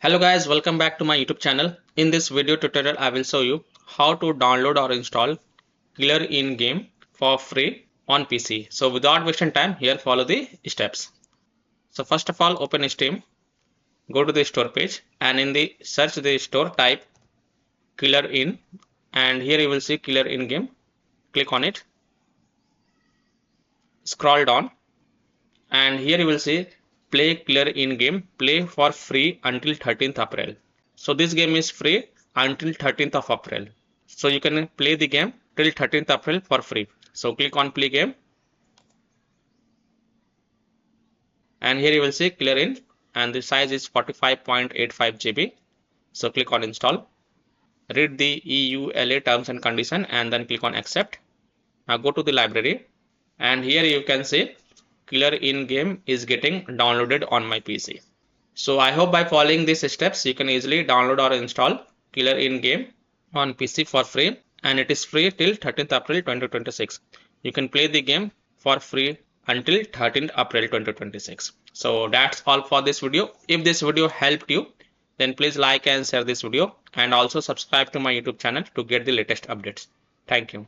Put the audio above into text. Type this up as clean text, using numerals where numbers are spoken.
Hello guys, welcome back to my YouTube channel. In this video tutorial, I will show you how to download or install Killer In game for free on PC. So without wasting time, here follow the steps. So first of all, open Steam, go to the store page and in the search the store type Killer In and here you will see Killer In game. Click on it, scroll down and here you will see play Killer In game, play for free until 13th April. So this game is free until 13th of April. So you can play the game till 13th April for free. So click on play game and here you will see Killer In and the size is 45.85 GB. So click on install. Read the EULA terms and condition and then click on accept. Now go to the library and here you can see Killer In game is getting downloaded on my PC. So I hope by following these steps you can easily download or install Killer In game on PC for free and it is free till 13th April 2026. You can play the game for free until 13th April 2026. So that's all for this video. If this video helped you, then please like and share this video and also subscribe to my YouTube channel to get the latest updates. Thank you.